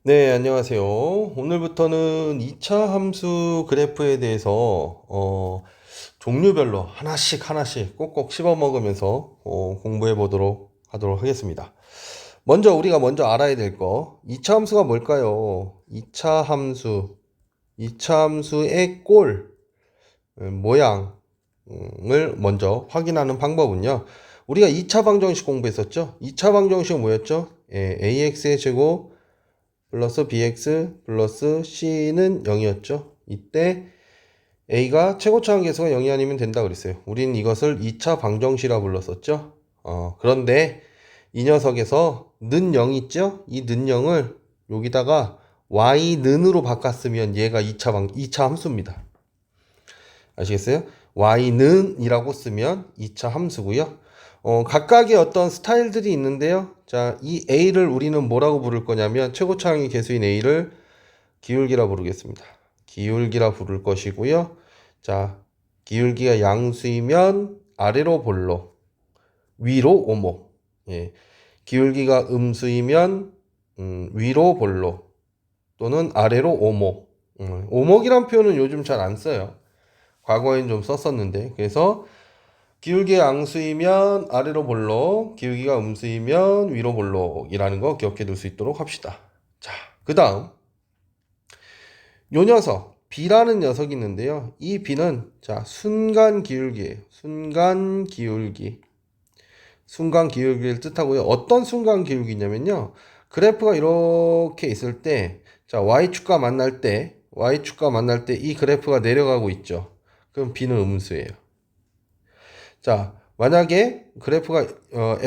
네, 안녕하세요. 오늘부터는 2차 함수 그래프에 대해서 종류별로 하나씩 꼭꼭 씹어 먹으면서 공부해 보도록 하도록 하겠습니다. 우리가 먼저 알아야 될 거, 2차 함수가 뭘까요? 2차 함수의 꼴, 모양을 먼저 확인하는 방법은요. 우리가 2차 방정식 공부했었죠? 2차 방정식은 뭐였죠? ax의 제곱 플러스 bx 플러스 c는 0이었죠. 이때 a가 최고차 함계수가 0이 아니면 된다 그랬어요. 우린 이것을 2차 방정식이라 불렀었죠. 그런데 이 녀석에서 는 0 있죠? 이 는 0을 여기다가 y는으로 바꿨으면 얘가 2차 함수입니다. 아시겠어요? y는이라고 쓰면 2차 함수고요. 각각의 어떤 스타일들이 있는데요. 자, 이 a를 우리는 뭐라고 부를 거냐면 최고차항의 개수인 a를 기울기라 부르겠습니다. 기울기라 부를 것이고요. 자, 기울기가 양수이면 아래로 볼록, 위로 오목. 예. 기울기가 음수이면 위로 볼록 또는 아래로 오목. 오목이란 표현은 요즘 잘 안 써요. 과거엔 좀 썼었는데. 그래서 기울기가 양수이면 아래로 볼록, 기울기가 음수이면 위로 볼록이라는 거 기억해 둘 수 있도록 합시다. 자, 그 다음 요 녀석 B라는 녀석이 있는데요. 이 B는 자 순간 기울기예요. 순간 기울기를 뜻하고요. 어떤 순간 기울기냐면요. 그래프가 이렇게 있을 때, 자 y축과 만날 때 이 그래프가 내려가고 있죠. 그럼 B는 음수예요. 자, 만약에 그래프가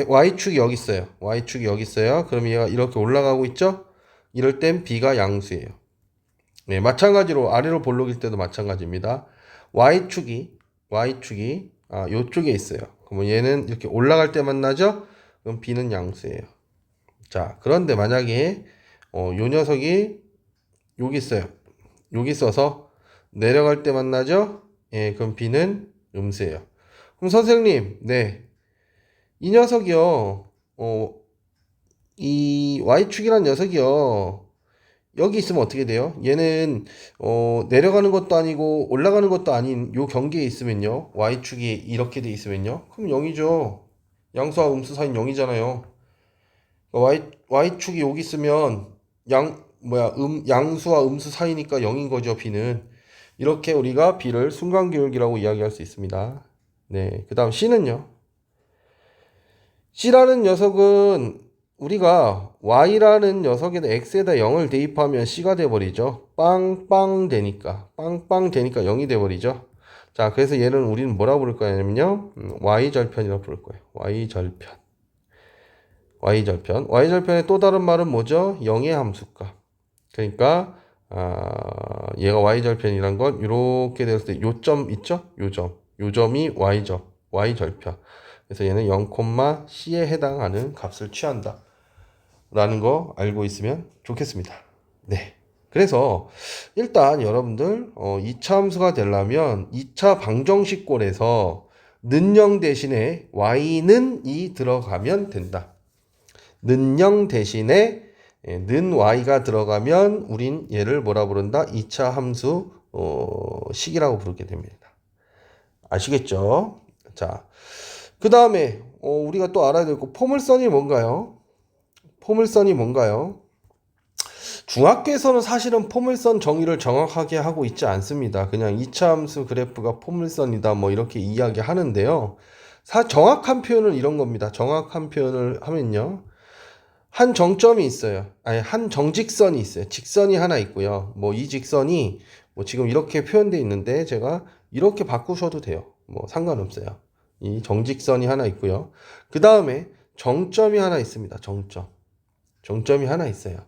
y축이 여기 있어요. y축이 여기 있어요. 그럼 얘가 이렇게 올라가고 있죠? 이럴 땐 b가 양수예요. 네, 마찬가지로 아래로 볼록일 때도 마찬가지입니다. y축이 요쪽에 있어요. 그러면 얘는 이렇게 올라갈 때 만나죠? 그럼 b는 양수예요. 자, 그런데 만약에 요 녀석이 여기 있어요. 여기 있어서 내려갈 때 만나죠? 예, 그럼 b는 음수예요. 그럼 선생님, 네. 이 녀석이요. 이 Y축이란 녀석이요. 여기 있으면 어떻게 돼요? 얘는 내려가는 것도 아니고 올라가는 것도 아닌 요 경계에 있으면요. Y축이 이렇게 돼 있으면요. 그럼 0이죠. 양수와 음수 사이는 0이잖아요. Y축이 여기 있으면 양수와 음수 사이니까 0인 거죠, B는. 이렇게 우리가 B를 순간기울기라고 이야기할 수 있습니다. 네. 그 다음 C는요. C라는 녀석은 우리가 Y라는 녀석에다 X에다 0을 대입하면 C가 돼버리죠. 빵빵 되니까 0이 돼버리죠. 자, 그래서 얘는 우리는 뭐라고 부를 거냐면요. Y절편이라고 부를 거예요. Y절편의 또 다른 말은 뭐죠? 0의 함수값. 그러니까 얘가 Y절편이란 건 이렇게 됐을 때 요점 있죠? 요점이 Y절편. 그래서 얘는 0,C에 해당하는 값을 취한다. 라는 거 알고 있으면 좋겠습니다. 네. 그래서 일단 여러분들 2차 함수가 되려면 2차 방정식 꼴에서 는 0 대신에 y는 이 들어가면 된다. 는 0 대신에 는 y가 들어가면 우린 얘를 뭐라 부른다? 2차 함수 식이라고 부르게 됩니다. 아시겠죠? 자, 그 다음에 우리가 또 알아야 될 거 포물선이 뭔가요? 중학교에서는 사실은 포물선 정의를 정확하게 하고 있지 않습니다. 그냥 2차 함수 그래프가 포물선이다 뭐 이렇게 이야기하는데요. 정확한 표현은 이런 겁니다. 정확한 표현을 하면요. 한 정점이 있어요. 아니, 한 정직선이 있어요. 직선이 하나 있고요. 뭐 이 직선이 뭐 지금 이렇게 표현되어 있는데 제가 이렇게 바꾸셔도 돼요. 뭐 상관없어요. 이 정직선이 하나 있고요. 그 다음에 정점이 하나 있습니다. 정점이 하나 있어요.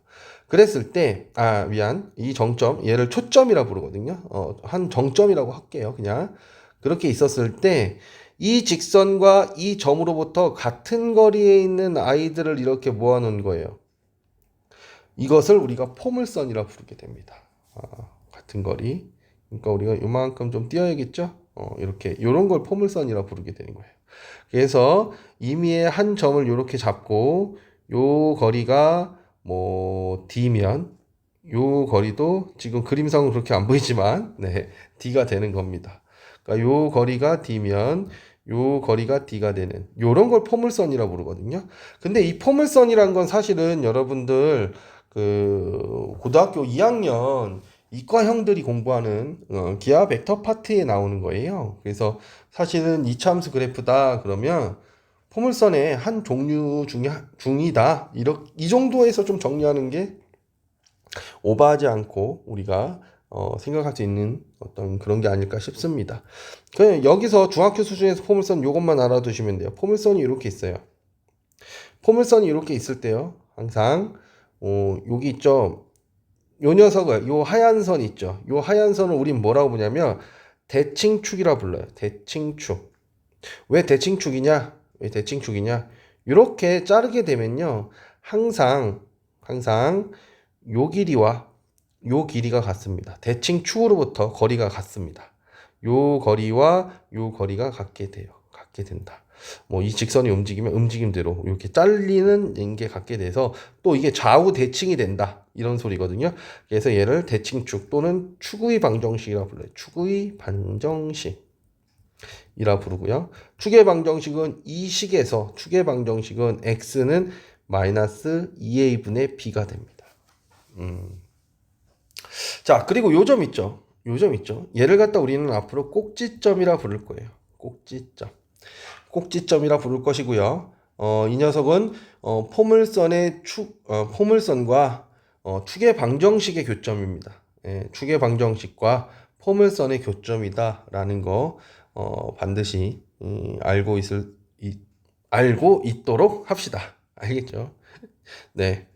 그랬을 때, 이 정점, 얘를 초점이라 부르거든요. 한 정점이라고 할게요. 그냥. 그렇게 있었을 때, 이 직선과 이 점으로부터 같은 거리에 있는 아이들을 이렇게 모아놓은 거예요. 이것을 우리가 포물선이라 부르게 됩니다. 같은 거리. 그러니까 우리가 요만큼 좀 띄어야겠죠? 이렇게, 요런 걸 포물선이라 부르게 되는 거예요. 그래서 임의의 한 점을 이렇게 잡고, 요 거리가 뭐 D면 요 거리도 지금 그림상은 그렇게 안 보이지만 네, D가 되는 겁니다. 그러니까 요 거리가 D면 요 거리가 D가 되는 요런 걸 포물선이라고 부르거든요. 근데 이 포물선이란 건 사실은 여러분들 그 고등학교 2학년 이과형들이 공부하는 기하 벡터 파트에 나오는 거예요. 그래서 사실은 이차함수 그래프다 그러면 포물선의 한 종류 중이다. 이 정도에서 좀 정리하는 게 오버하지 않고 우리가 생각할 수 있는 어떤 그런 게 아닐까 싶습니다. 그냥 여기서 중학교 수준에서 포물선 이것만 알아두시면 돼요. 포물선이 이렇게 있어요. 포물선이 이렇게 있을 때요. 항상 여기 있죠. 요 녀석을 요 하얀 선 있죠. 요 하얀 선을 우린 뭐라고 부르냐면 대칭축이라 불러요. 대칭축. 왜 대칭축이냐? 왜 대칭축이냐? 이렇게 자르게 되면요. 항상 요 길이와 요 길이가 같습니다. 대칭축으로부터 거리가 같습니다. 요 거리와 요 거리가 같게 돼요. 같게 된다. 뭐 이 직선이 움직이면 움직임대로 이렇게 잘리는 게 같게 돼서 또 이게 좌우 대칭이 된다. 이런 소리거든요. 그래서 얘를 대칭축 또는 추구의 방정식이라고 불러요. 추구의 방정식. 이라 부르고요. 축의 방정식은 이 식에서 축의 방정식은 x는 마이너스 2a분의 b가 됩니다. 자, 그리고 요점 있죠. 요점 있죠. 얘를 갖다 우리는 앞으로 꼭지점이라 부를 거예요. 꼭지점. 꼭지점이라 부를 것이고요. 이 녀석은 포물선의 포물선과 축의 방정식의 교점입니다. 예, 축의 방정식과 포물선의 교점이다라는 거 반드시 알고 있도록 합시다. 알겠죠? 네.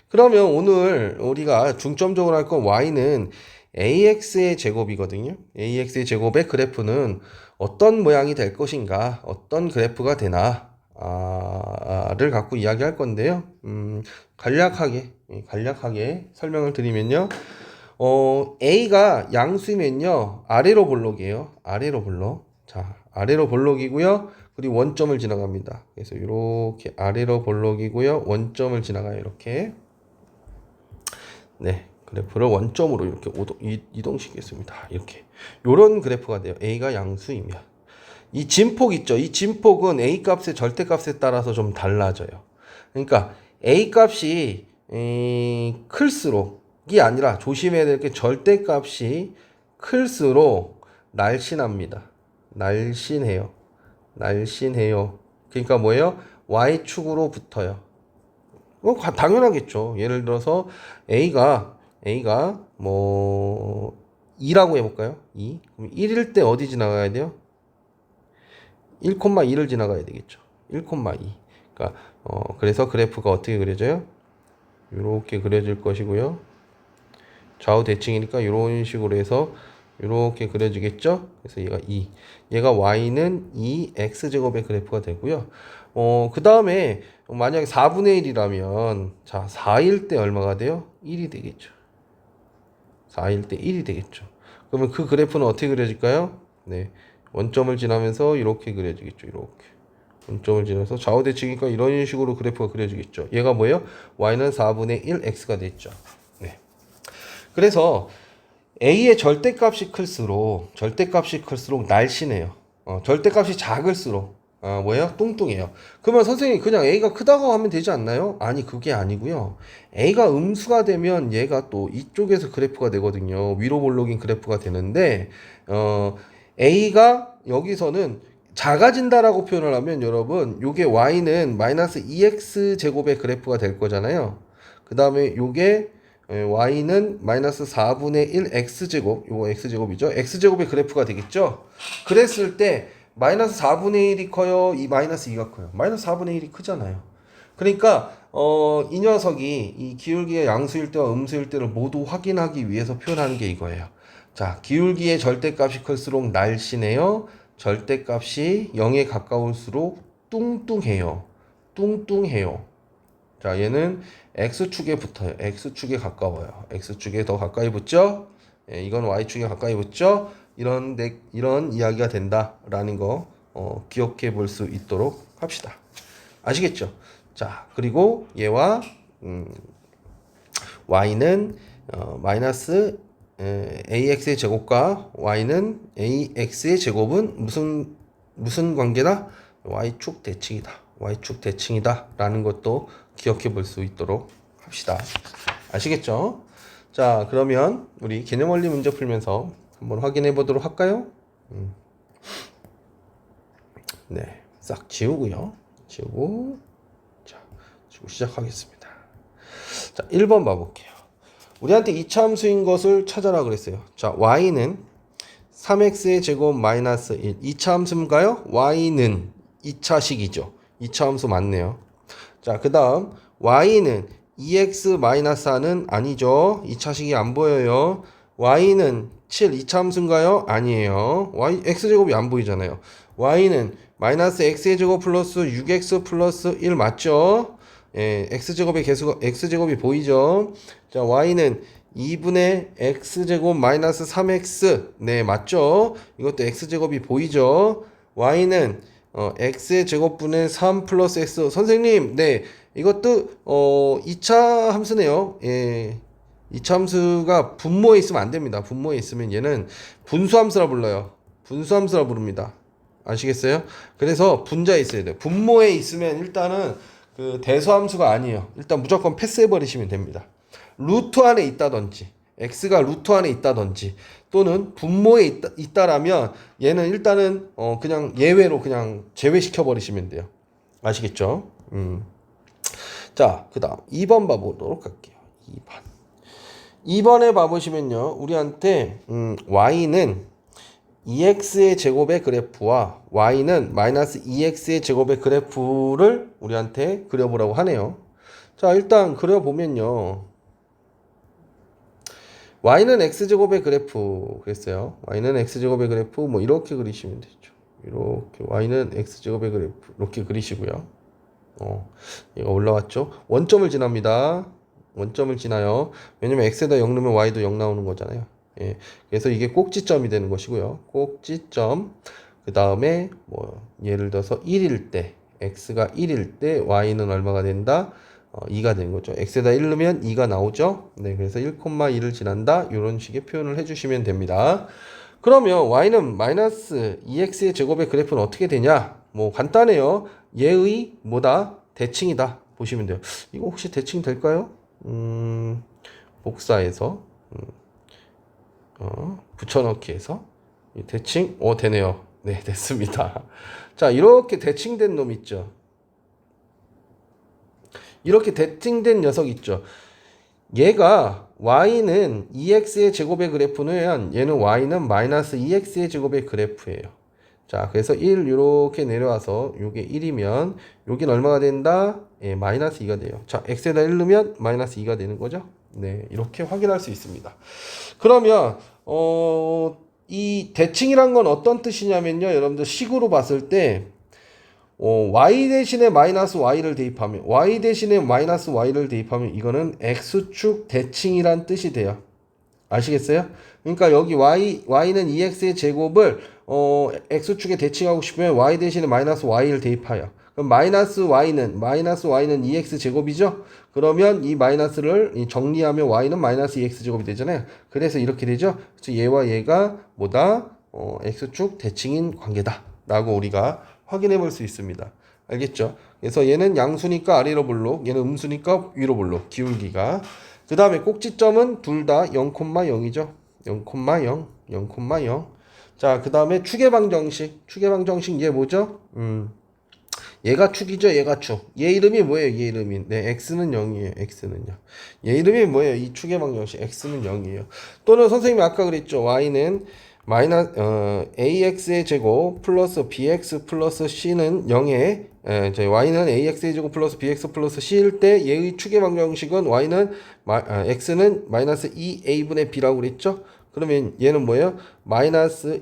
그러면 오늘 우리가 중점적으로 할 건 y는 ax의 제곱이거든요. ax의 제곱의 그래프는 어떤 모양이 될 것인가, 어떤 그래프가 되나를 갖고 이야기할 건데요. 간략하게 설명을 드리면요. a가 양수면요 아래로 볼록이에요. 아래로 볼록. 자, 아래로 볼록이고요. 그리고 원점을 지나갑니다. 그래서 이렇게 아래로 볼록이고요. 원점을 지나가요. 이렇게. 네, 그래프를 원점으로 이렇게 이동시키겠습니다. 이렇게. 요런 그래프가 돼요. a가 양수이면. 이 진폭 있죠. 이 진폭은 a 값의 절대값에 따라서 좀 달라져요. 그러니까 a 값이 클수록이 아니라 조심해야 될 게 절대값이 클수록 날씬합니다. 날씬해요. 그러니까 뭐예요? y축으로 붙어요. 당연하겠죠. 예를 들어서 a가 뭐 2라고 해볼까요? 2. 그럼 1일 때 어디 지나가야 돼요? 1,2를 지나가야 되겠죠. 1,2. 그러니까 그래서 그래프가 어떻게 그려져요? 이렇게 그려질 것이고요. 좌우 대칭이니까 이런 식으로 해서 이렇게 그려지겠죠? 그래서 얘가 2. 얘가 y는 2x제곱의 그래프가 되고요. 그 다음에 만약에 4분의 1이라면 자, 4일 때 얼마가 돼요? 1이 되겠죠. 4일 때 1이 되겠죠. 그러면 그 그래프는 어떻게 그려질까요? 네. 원점을 지나면서 이렇게 그려지겠죠. 이렇게. 원점을 지나서 좌우 대칭이니까 이런 식으로 그래프가 그려지겠죠. 얘가 뭐예요? y는 4분의 1 x가 됐죠. 네. 그래서 a의 절대값이 클수록 날씬해요. 절대값이 작을수록 뭐예요? 뚱뚱해요. 그러면 선생님 그냥 a가 크다고 하면 되지 않나요? 아니 그게 아니고요. a가 음수가 되면 얘가 또 이쪽에서 그래프가 되거든요. 위로 볼록인 그래프가 되는데 a가 여기서는 작아진다라고 표현을 하면 여러분 요게 y는 마이너스 2x 제곱의 그래프가 될 거잖아요. 그 다음에 요게 y는 마이너스 4분의 1 x제곱, 요거 x제곱이죠. x제곱의 그래프가 되겠죠. 그랬을 때 마이너스 4분의 1이 커요? 이 마이너스 2가 커요? 마이너스 4분의 1이 크잖아요. 그러니까 이 녀석이 이 기울기의 양수일 때와 음수일 때를 모두 확인하기 위해서 표현하는 게 이거예요. 자, 기울기의 절대값이 클수록 날씬해요. 절대값이 0에 가까울수록 뚱뚱해요. 자, 얘는 x축에 붙어요. x축에 가까워요. x축에 더 가까이 붙죠? 예, 이건 y축에 가까이 붙죠? 이런 이야기가 된다라는 거 기억해 볼 수 있도록 합시다. 아시겠죠? 자, 그리고 얘와 y는 마이너스 ax의 제곱과 y는 ax의 제곱은 무슨 관계다? y축 대칭이다. y축 대칭이다 라는 것도 기억해 볼 수 있도록 합시다. 아시겠죠? 자, 그러면 우리 개념 원리 문제 풀면서 한번 확인해 보도록 할까요? 네, 싹 지우고요. 지우고 시작하겠습니다. 자, 1번 봐볼게요. 우리한테 이차 함수인 것을 찾아라 그랬어요. 자, y는 3x의 제곱 마이너스 1. 이차 함수인가요? y는 2차식이죠. 이차 함수 맞네요. 자, 그 다음 y는 2x 마이너스 4는 아니죠. 2차식이 안 보여요. y는 7. 2차 함수인가요? 아니에요. x제곱이 안 보이잖아요. y는 마이너스 x의 제곱 플러스 6x 플러스 1 맞죠? 예, x제곱의 개수가 x제곱이 보이죠? 자, y는 2분의 x제곱 마이너스 3x. 네, 맞죠? 이것도 x제곱이 보이죠? y는 x의 제곱분의 3 플러스 x. 선생님, 네, 이것도 2차 함수네요. 예, 2차 함수가 분모에 있으면 안 됩니다. 분모에 있으면 얘는 분수함수라 불러요. 분수함수라 부릅니다. 아시겠어요? 그래서 분자에 있어야 돼요. 분모에 있으면 일단은 그 대소함수가 아니에요. 일단 무조건 패스해 버리시면 됩니다. 루트 안에 있다든지 x가 루트 안에 있다든지 또는 분모에 있다라면 얘는 일단은 그냥 예외로 그냥 제외시켜 버리시면 돼요. 아시겠죠? 자, 그다음 2번 봐보도록 할게요. 2번에 봐보시면요, 우리한테 y는 2x의 제곱의 그래프와 y는 마이너스 2x의 제곱의 그래프를 우리한테 그려보라고 하네요. 자, 일단 그려보면요, y는 x제곱의 그래프 그랬어요. y는 x제곱의 그래프 뭐 이렇게 그리시면 되죠. 이렇게 y는 x제곱의 그래프 이렇게 그리시고요. 얘가 올라왔죠. 원점을 지납니다. 원점을 지나요. 왜냐면 x에다 0 넣으면 y도 0 나오는 거잖아요. 예, 그래서 이게 꼭지점이 되는 것이고요. 꼭지점. 그 다음에 뭐 예를 들어서 1일 때 x가 1일 때 y는 얼마가 된다? 2가 되는 거죠. x에다 1 넣으면 2가 나오죠. 네, 그래서 1,1을 지난다. 이런 식의 표현을 해주시면 됩니다. 그러면 y는 마이너스 2x의 제곱의 그래프는 어떻게 되냐? 뭐 간단해요. 얘의 뭐다? 대칭이다. 보시면 돼요. 이거 혹시 대칭 될까요? 복사해서 붙여넣기 해서 대칭 되네요. 네, 됐습니다. 자, 이렇게 대칭된 놈 있죠. 이렇게 대칭된 녀석 있죠. 얘가 y는 2x의 제곱의 그래프는 얘는 y는 마이너스 2x의 제곱의 그래프예요. 자, 그래서 1 이렇게 내려와서 요게 1이면 여긴 얼마가 된다? 예, 마이너스 2가 돼요. 자, x에다 1 넣으면 마이너스 2가 되는 거죠. 네, 이렇게 확인할 수 있습니다. 그러면 이 대칭이란 건 어떤 뜻이냐면요, 여러분들 식으로 봤을 때 y 대신에 마이너스 y를 대입하면 y 대신에 마이너스 y를 대입하면 이거는 x축 대칭이란 뜻이 돼요. 아시겠어요? 그러니까 여기 y는 2x의 제곱을 x축에 대칭하고 싶으면 y 대신에 마이너스 y를 대입하여. 그럼 마이너스 y는 2x 제곱이죠? 그러면 이 마이너스를 정리하면 y는 마이너스 2x 제곱이 되잖아요. 그래서 이렇게 되죠? 그래서 얘와 얘가 뭐다? x축 대칭인 관계다 라고 우리가 확인해 볼 수 있습니다. 알겠죠? 그래서 얘는 양수니까 아래로 볼록, 얘는 음수니까 위로 볼록, 기울기가. 그 다음에 꼭지점은 둘 다 0,0이죠. 0,0, 0,0. 자, 그 다음에 추계방정식. 추계방정식 얘 뭐죠? 얘가 축이죠. 얘가 축. 얘 이름이 뭐예요? 얘 이름이. 네, x는 0이에요. x는요. 얘 이름이 뭐예요? 이 추계방정식. x는 0이에요. 또는 선생님이 아까 그랬죠. y는 ax의 제곱 플러스 bx 플러스 c는 0에 저희 y는 ax의 제곱 플러스 bx 플러스 c일 때 얘의 축의 방정식은 y는 x는 마이너스 2a분의 b라고 그랬죠? 그러면 얘는 뭐예요? 마이너스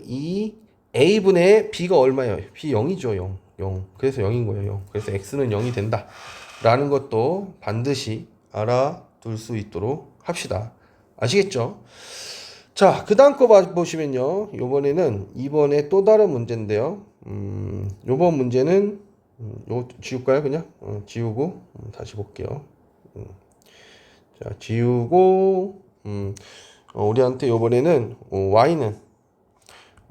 2a분의 b가 얼마예요? b 0이죠. 0. 그래서 0인 거예요. 0. 그래서 x는 0이 된다 라는 것도 반드시 알아둘 수 있도록 합시다. 아시겠죠? 자, 그 다음 거 보시면요. 요번에는 이번에 또 다른 문제인데요. 요번 문제는, 요거 지울까요? 그냥? 지우고, 다시 볼게요. 자, 지우고, 우리한테 요번에는,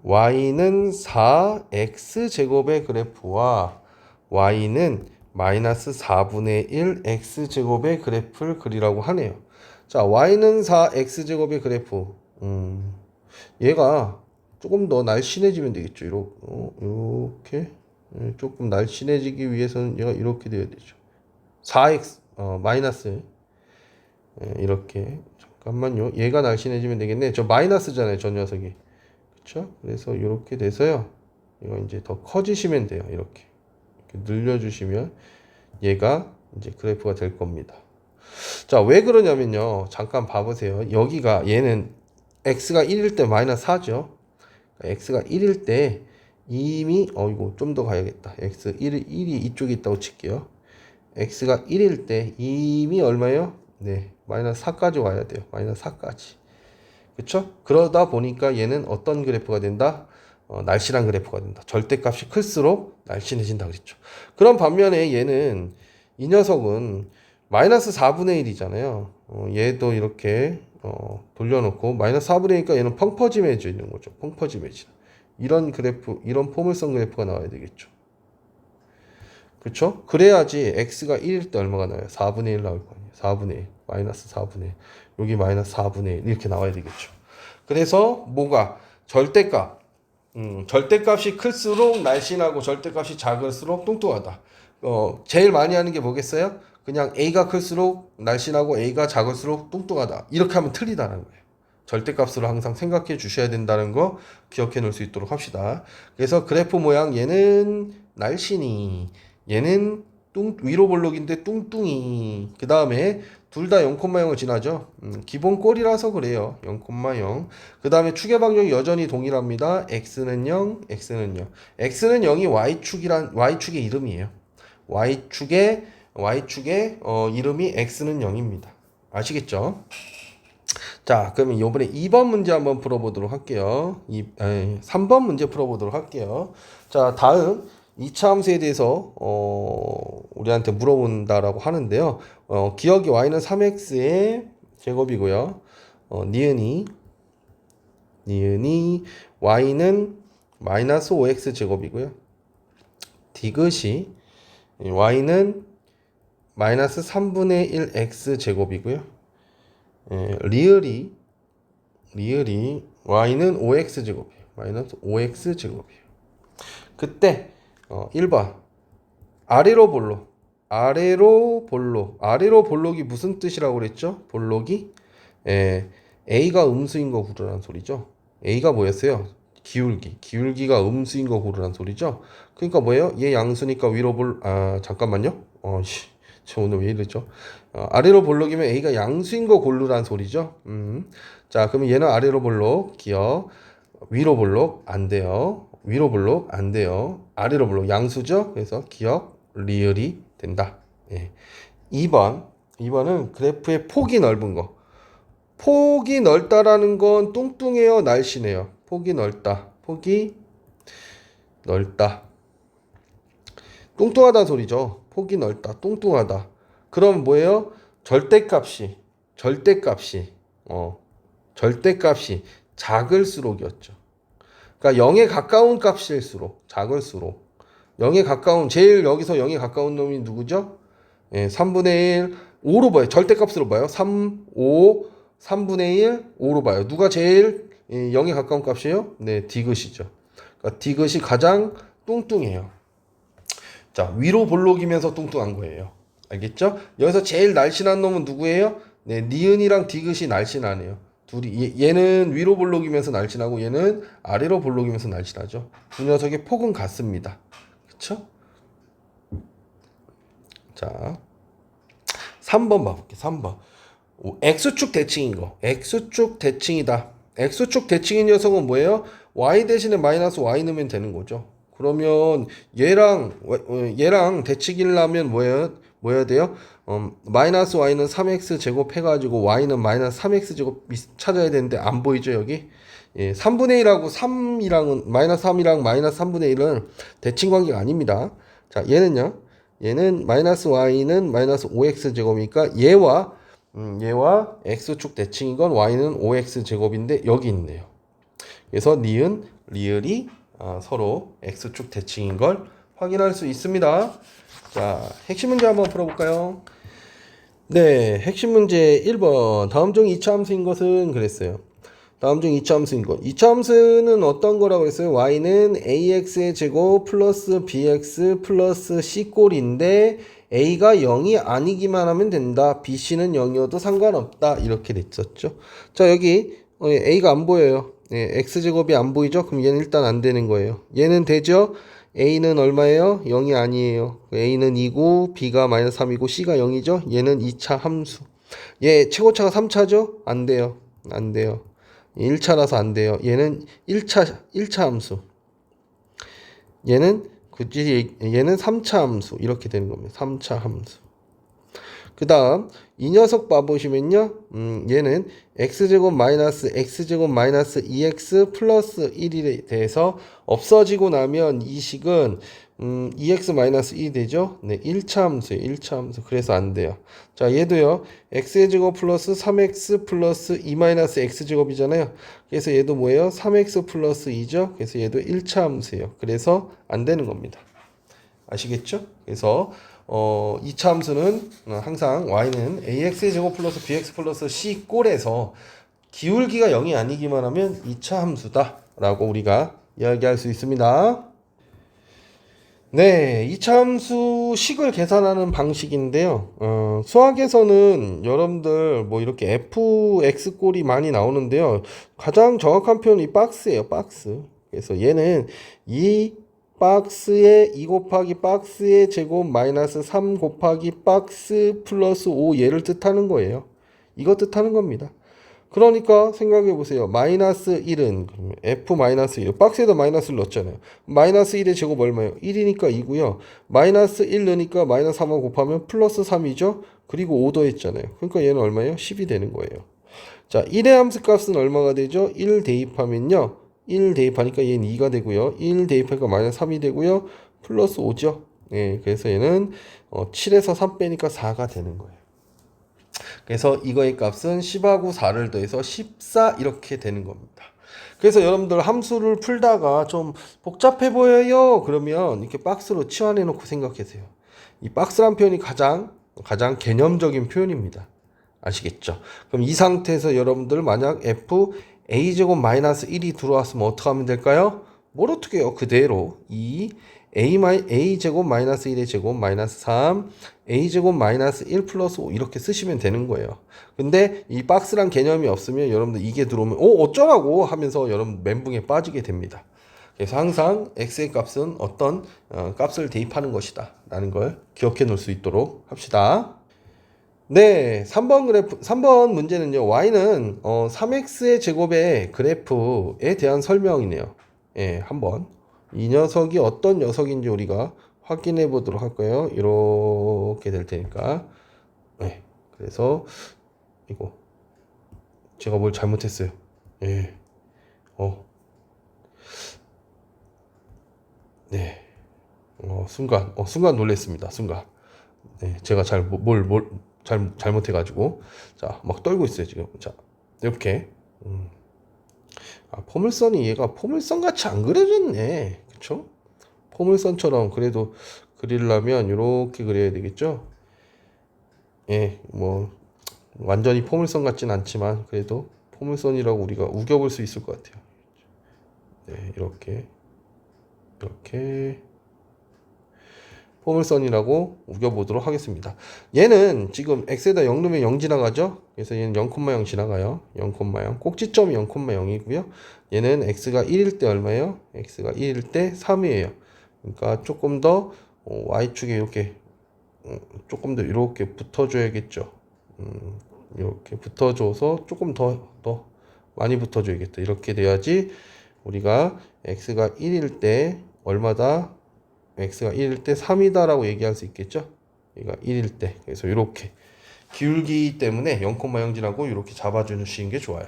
y는 4x제곱의 그래프와 y는 마이너스 4분의 1 x제곱의 그래프를 그리라고 하네요. 자, y는 4x제곱의 그래프. 얘가 조금 더 날씬해지면 되겠죠. 이렇게. 조금 날씬해지기 위해서는 얘가 이렇게 돼야 되죠. 4x, 마이너스. 이렇게. 잠깐만요. 얘가 날씬해지면 되겠네. 저 마이너스잖아요. 저 녀석이. 그쵸? 그래서 이렇게 돼서요. 이거 이제 더 커지시면 돼요. 이렇게 늘려주시면 얘가 이제 그래프가 될 겁니다. 자, 왜 그러냐면요. 잠깐 봐보세요. 여기가 얘는 x가 1일 때 마이너스 4죠. x가 1일 때 이미 이거 좀 더 가야겠다. x 1이 이쪽에 있다고 칠게요. x가 1일 때 이미 얼마예요? 네, 마이너스 4까지 와야 돼요. 마이너스 4까지. 그쵸? 그러다 보니까 얘는 어떤 그래프가 된다? 날씬한 그래프가 된다. 절대값이 클수록 날씬해진다 그랬죠. 그런 반면에 얘는 이 녀석은 마이너스 4분의 1이잖아요. 얘도 이렇게 돌려놓고 마이너스 4분의 1이니까 얘는 펑퍼짐해지는 거죠. 펑퍼짐해지는. 이런 그래프, 이런 포물선 그래프가 나와야 되겠죠. 그쵸? 그래야지 x가 1일 때 얼마가 나와요? 4분의 1 나올 거 아니에요. 4분의 1, 마이너스 4분의 1. 여기 마이너스 4분의 1 이렇게 나와야 되겠죠. 그래서 뭐가? 절대값. 절대값이 클수록 날씬하고 절대값이 작을수록 뚱뚱하다. 제일 많이 하는 게 뭐겠어요? 그냥 a가 클수록 날씬하고 a가 작을수록 뚱뚱하다. 이렇게 하면 틀리다는 거예요. 절대값으로 항상 생각해 주셔야 된다는 거 기억해 놓을 수 있도록 합시다. 그래서 그래프 모양 얘는 날씬이, 얘는 위로 볼록인데 뚱뚱이. 그 다음에 둘 다 0,0을 지나죠. 기본 꼴이라서 그래요. 0,0. 그 다음에 축의 방정이 여전히 동일합니다. x는 0, x는 0. x는 0이 y축의 이름이에요. y축의 이름이 x는 0입니다. 아시겠죠? 자, 그러면 이번에 2번 문제 한번 풀어보도록 할게요. 3번 문제 풀어보도록 할게요. 자, 다음 2차 함수에 대해서 우리한테 물어본다라고 하는데요. 기억이 y는 3x의 제곱이고요. 니은이 y는 마이너스 5x 제곱이고요. 디귿이 y는 마이너스 3분의 1 x 제곱이고요. 리을이 y는 5x 제곱이에요. 마이너스 5x 제곱이에요. 그때 1번 아래로 볼록이 무슨 뜻이라고 그랬죠? 볼록이 a가 음수인 거 고르란 소리죠. a가 뭐였어요? 기울기가 음수인 거 고르란 소리죠. 그러니까 뭐예요? 얘 양수니까 위로 잠깐만요. 저 오늘 왜 이러죠? 아래로 볼록이면 a가 양수인 거 고르란 소리죠. 자, 그러면 얘는 아래로 볼록 기억, 위로 볼록 안 돼요. 위로 볼록 안 돼요. 아래로 볼록 양수죠. 그래서 기억 리을이 된다. 2번은 그래프의 폭이 넓은 거. 폭이 넓다라는 건 뚱뚱해요, 날씬해요. 폭이 넓다. 뚱뚱하다는 소리죠. 폭이 넓다, 뚱뚱하다. 그럼 뭐예요? 절대값이 작을수록이었죠. 그러니까 0에 가까운 값일수록 작을수록 0에 가까운 제일 여기서 0에 가까운 놈이 누구죠? 3분의 1 5로 봐요. 절대값으로 봐요. 3분의 1 5로 봐요. 누가 제일 0에 가까운 값이에요? 네, 디귿이죠. 그러니까 디귿이 가장 뚱뚱해요. 자, 위로 볼록이면서 뚱뚱한 거예요. 알겠죠? 여기서 제일 날씬한 놈은 누구예요? 네, 니은이랑 디귿이 날씬하네요. 얘는 위로 볼록이면서 날씬하고 얘는 아래로 볼록이면서 날씬하죠. 두 녀석의 폭은 같습니다. 그쵸? 자, 3번 봐볼게요. 3번. X축 대칭인 거. X축 대칭이다. X축 대칭인 녀석은 뭐예요? Y 대신에 마이너스 Y 넣으면 되는 거죠. 그러면 얘랑 대칭이려면 뭐여야 돼요? 마이너스 y는 3x 제곱 해가지고 y는 마이너스 3x 제곱 찾아야 되는데 안 보이죠 여기? 3분의 1하고 3이랑은 마이너스 3이랑 마이너스 3분의 1은 대칭 관계가 아닙니다. 자, 얘는 마이너스 y는 마이너스 5x 제곱이니까 얘와 얘와 x축 대칭인 건 y는 5x제곱인데 여기 있네요. 그래서 니은, 리을이 서로 x축 대칭인 걸 확인할 수 있습니다. 자, 핵심 문제 한번 풀어볼까요? 네, 핵심 문제 1번. 다음 중 이차 함수인 것은 그랬어요. 다음 중 이차 함수인 것. 이차 함수는 어떤 거라고 그랬어요? y는 ax의 제곱 플러스 bx 플러스 c꼴인데 a가 0이 아니기만 하면 된다. bc는 0이어도 상관없다. 이렇게 됐었죠. 자, 여기 a가 안 보여요. 네, x제곱이 안 보이죠? 그럼 얘는 일단 안 되는 거예요. 얘는 되죠? a는 얼마예요? 0이 아니에요. a는 2고 b가 마이너스 3이고 c가 0이죠? 얘는 2차 함수. 얘 최고차가 3차죠? 안 돼요. 안 돼요. 1차라서 안 돼요. 얘는 1차 함수. 얘는 얘는 3차 함수. 이렇게 되는 겁니다. 3차 함수. 그 다음 이 녀석 봐보시면요. 얘는 x제곱 마이너스 2x 플러스 1에 대해서 없어지고 나면 이 식은 2x 마이너스 1이 되죠. 네, 1차 함수예요. 1차 함수. 그래서 안 돼요. 자, 얘도요. x의 제곱 플러스 3x 플러스 2 마이너스 x제곱이잖아요. 그래서 얘도 뭐예요? 3x 플러스 2죠. 그래서 얘도 1차 함수예요. 그래서 안 되는 겁니다. 아시겠죠? 그래서 2차 함수는 항상 y는 ax의 제곱 플러스 bx 플러스 c 꼴에서 기울기가 0이 아니기만 하면 2차 함수다 라고 우리가 이야기할 수 있습니다. 네, 2차 함수 식을 계산하는 방식인데요. 수학에서는 여러분들 뭐 이렇게 fx 꼴이 많이 나오는데요. 가장 정확한 표현이 이 박스예요, 박스. 그래서 얘는 이 박스에 2 곱하기 박스의 제곱 마이너스 3 곱하기 박스 플러스 5 얘를 뜻하는 거예요. 이거 뜻하는 겁니다. 그러니까 생각해 보세요. 마이너스 1은 f 마이너스 1 박스에다 마이너스를 넣었잖아요. 마이너스 1의 제곱 얼마예요? 1이니까 2고요. 마이너스 1 넣으니까 마이너스 3하고 곱하면 플러스 3이죠. 그리고 5 더했잖아요. 그러니까 얘는 얼마예요? 10이 되는 거예요. 자, 1의 함수값은 얼마가 되죠? 1 대입하면요. 1 대입하니까 얘는 2가 되고요. 1 대입하니까 마이너스 3이 되고요. 플러스 5죠. 네, 그래서 얘는 7에서 3 빼니까 4가 되는 거예요. 그래서 이거의 값은 10하고 4를 더해서 14 이렇게 되는 겁니다. 그래서 여러분들 함수를 풀다가 좀 복잡해 보여요. 그러면 이렇게 박스로 치환해 놓고 생각하세요. 이 박스란 표현이 가장 개념적인 표현입니다. 아시겠죠? 그럼 이 상태에서 여러분들 만약 f a제곱 마이너스 1이 들어왔으면 어떻게 하면 될까요? 뭘 어떻게 해요? 그대로 a제곱 마이너스 1의 제곱 마이너스 3 a제곱 마이너스 1 플러스 5 이렇게 쓰시면 되는 거예요. 근데 이 박스란 개념이 없으면 여러분들 이게 들어오면 어쩌라고 하면서 여러분 멘붕에 빠지게 됩니다. 그래서 항상 x의 값은 어떤 값을 대입하는 것이다 라는 걸 기억해 놓을 수 있도록 합시다. 네, 3번 문제는요. y는 3x의 제곱의 그래프에 대한 설명이네요. 예, 한번 이 녀석이 어떤 녀석인지 우리가 확인해 보도록 할 거예요. 이렇게 될 테니까. 네, 그래서 이거 제가 뭘 잘못했어요. 예, 네, 순간 놀랬습니다. 순간. 네, 제가 잘못해가지고 자 막 떨고 있어요 지금. 자 이렇게 포물선이 얘가 포물선 같이 안 그려졌네. 그쵸? 포물선처럼 그래도 그리려면 이렇게 그려야 되겠죠. 예, 뭐 완전히 포물선 같진 않지만 그래도 포물선이라고 우리가 우겨볼 수 있을 것 같아요. 네, 이렇게 포물선이라고 우겨보도록 하겠습니다. 얘는 지금 x에다 0 넣으면 0 지나가죠? 그래서 얘는 0,0 지나가요. 0,0. 꼭지점이 0,0이고요. 얘는 x가 1일 때 얼마예요? x가 1일 때 3이에요. 그러니까 조금 더 y축에 이렇게 조금 더 이렇게 붙어줘야겠죠. 이렇게 붙어줘서 조금 더 많이 붙어줘야겠다. 이렇게 돼야지 우리가 x가 1일 때 얼마다? x가 1일 때 3이다 라고 얘기할 수 있겠죠. 그러니까 1일 때. 그래서 이렇게 기울기 때문에 0,0 지나고 이렇게 잡아주시는 게 좋아요.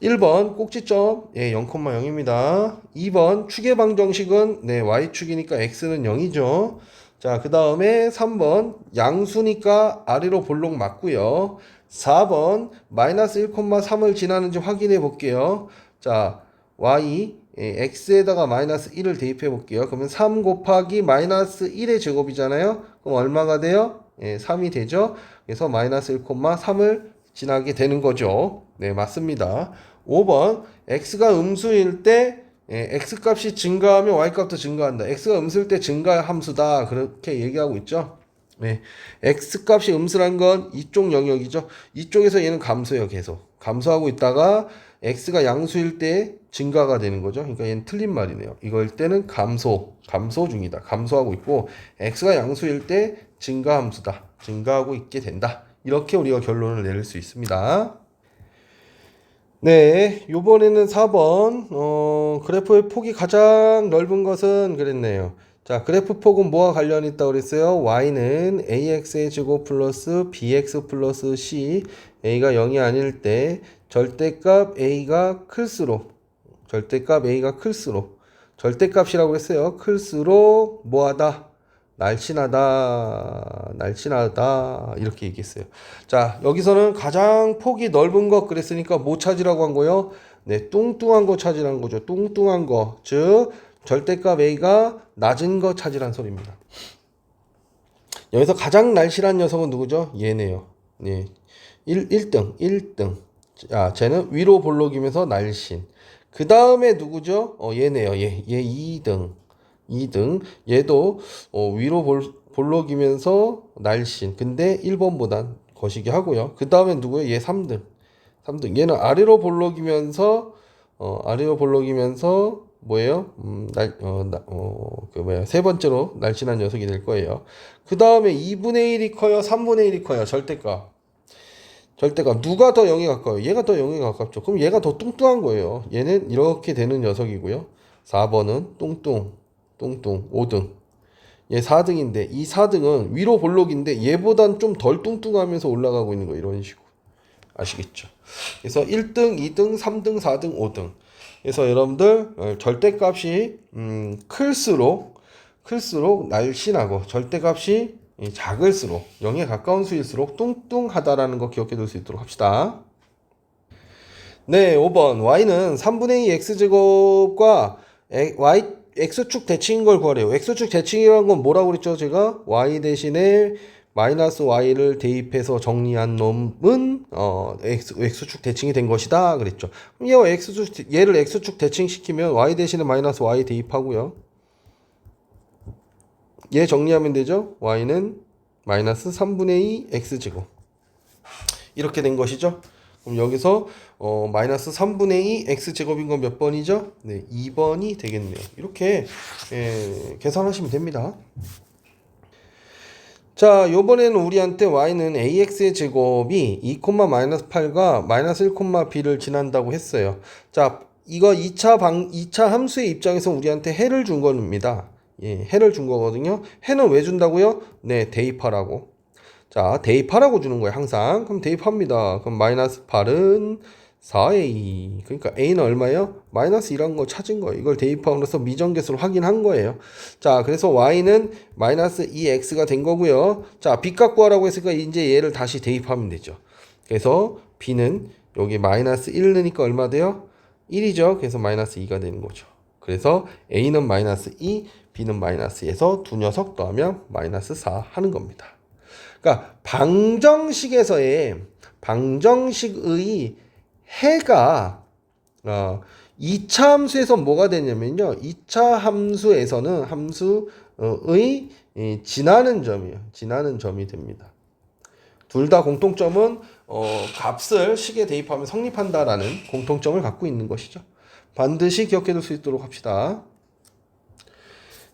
1번 꼭지점 0,0입니다. 2번 축의 방정식은 y축이니까 x는 0이죠. 자, 그 다음에 3번 양수니까 아래로 볼록 맞고요. 4번 마이너스 1,3을 지나는지 확인해 볼게요. 자, y x에다가 마이너스 1을 대입해 볼게요. 그러면 3 곱하기 마이너스 1의 제곱이잖아요. 그럼 얼마가 돼요? 3이 되죠. 그래서 마이너스 1,3을 지나게 되는 거죠. 네, 맞습니다. 5번 x가 음수일 때 x 값이 증가하면 y 값도 증가한다. x가 음수일 때 증가 함수다. 그렇게 얘기하고 있죠. 네, x 값이 음수란 건 이쪽 영역이죠. 이쪽에서 얘는 감소해요. 계속 감소하고 있다가 x가 양수일 때 증가가 되는 거죠. 그러니까 얘는 틀린 말이네요. 이걸 때는 감소 중이다. 감소하고 있고 x가 양수일 때 증가 함수다. 증가하고 있게 된다. 이렇게 우리가 결론을 내릴 수 있습니다. 네, 요번에는 4번 그래프의 폭이 가장 넓은 것은 그랬네요. 자, 그래프 폭은 뭐와 관련이 있다고 그랬어요? y는 ax의 제곱 플러스 bx 플러스 c, a가 0이 아닐 때 절대값 a가 클수록 절대값이라고 했어요. 클수록 뭐하다? 날씬하다 이렇게 얘기했어요. 자, 여기서는 가장 폭이 넓은 것 그랬으니까 뭐 찾으라고 한 거요? 네, 뚱뚱한 거 찾으라는 거죠. 뚱뚱한 거, 즉 절대값 a가 낮은 거 찾으란 소리입니다. 여기서 가장 날씬한 녀석은 누구죠? 얘네요. 네, 1등. 자, 쟤는 위로 볼록이면서 날씬. 그 다음에 누구죠? 얘네요. 얘 2등. 얘도 위로 볼록이면서 날씬. 근데 1번보단 거시기 하고요. 그 다음에 누구예요? 얘 3등. 얘는 아래로 볼록이면서 뭐예요? 세 번째로 날씬한 녀석이 될 거예요. 그 다음에 2분의 1이 커요? 3분의 1이 커요? 절대값. 누가 더 0에 가까워요? 얘가 더 0에 가깝죠. 그럼 얘가 더 뚱뚱한 거예요. 얘는 이렇게 되는 녀석이고요. 4번은 뚱뚱 5등. 얘 4등인데 이 4등은 위로 볼록인데 얘보단 좀 덜 뚱뚱하면서 올라가고 있는 거 이런 식으로. 아시겠죠? 그래서 1등, 2등, 3등, 4등, 5등. 그래서 여러분들 절대값이 클수록 날씬하고 절대값이 작을수록 0에 가까운 수일수록 뚱뚱하다라는 거 기억해 둘 수 있도록 합시다. 네, 5번 y는 3분의 2 x제곱과 x축 대칭인 걸 구하래요. x축 대칭이라는 건 뭐라고 그랬죠? 제가 y 대신에 마이너스 y를 대입해서 정리한 놈은 x축 대칭이 된 것이다 그랬죠. 그럼 얘를 x축 대칭시키면 y 대신에 마이너스 y 대입하고요. 얘 정리하면 되죠. y는 마이너스 3분의 2 x제곱 이렇게 된 것이죠. 그럼 여기서 마이너스 3분의 2 x제곱인 건 몇 번이죠? 네, 2번이 되겠네요. 이렇게 계산하시면 됩니다. 자, 요번에는 우리한테 y는 ax의 제곱이 2, 마이너스 8과 마이너스 1, b를 지난다고 했어요. 자, 이거 2차 함수의 입장에서 우리한테 해를 준 겁니다. 예, 해를 준 거거든요. 해는 왜 준다고요? 네, 대입하라고. 자, 대입하라고 주는 거예요, 항상. 그럼 대입합니다. 그럼 마이너스 8은 4a. 그러니까 a는 얼마예요? 마이너스 1한 거 찾은 거예요. 이걸 대입함으로써 미정계수를 확인한 거예요. 자, 그래서 y는 마이너스 2x가 된 거고요. 자, b값 구하라고 했으니까 이제 얘를 다시 대입하면 되죠. 그래서 b는 여기 마이너스 1 넣으니까 얼마 돼요? 1이죠. 그래서 마이너스 2가 되는 거죠. 그래서 a는 마이너스 2, b는 마이너스 2에서 두 녀석 더하면 마이너스 4 하는 겁니다. 그러니까 방정식의 해가 2차 함수에서 뭐가 되냐면요. 2차 함수에서는 함수의 지나는 점이 됩니다. 둘 다 공통점은 값을 식에 대입하면 성립한다라는 공통점을 갖고 있는 것이죠. 반드시 기억해 둘 수 있도록 합시다.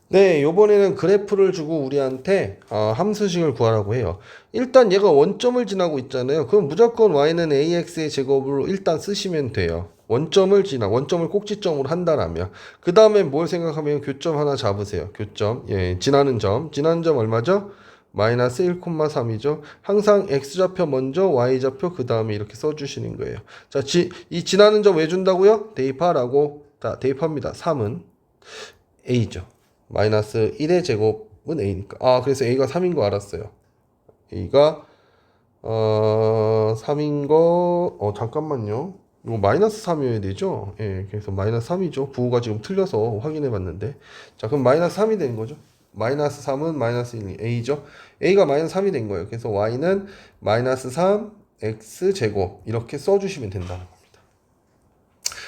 네, 요번에는 그래프를 주고 우리한테 함수식을 구하라고 해요. 일단 얘가 원점을 지나고 있잖아요. 그럼 무조건 y는 ax의 제곱으로 일단 쓰시면 돼요. 원점을 꼭지점으로 한다라면. 그 다음에 뭘 생각하면 교점 하나 잡으세요. 교점. 예, 지나는 점 얼마죠? 마이너스 1,3이죠. 항상 x좌표 먼저 y좌표 그 다음에 이렇게 써주시는 거예요. 자, 이 지나는 점 왜 준다고요? 대입하라고. 자, 대입합니다. 3은 a죠. 마이너스 1의 제곱은 a니까. 그래서 a가 3인 거 알았어요. a가 3인 거, 잠깐만요. 이거 마이너스 3이어야 되죠? 예, 그래서 마이너스 3이죠. 부호가 지금 틀려서 확인해 봤는데. 자, 그럼 마이너스 3이 된 거죠. 마이너스 3은 마이너스 1이 A죠. A가 마이너스 3이 된 거예요. 그래서 Y는 마이너스 3, X제곱. 이렇게 써주시면 된다는 겁니다.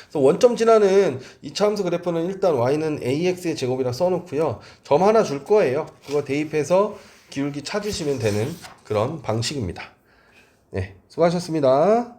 그래서 원점 지나는 이차 함수 그래프는 일단 Y는 AX의 제곱이라 써놓고요. 점 하나 줄 거예요. 그거 대입해서 기울기 찾으시면 되는 그런 방식입니다. 네, 수고하셨습니다.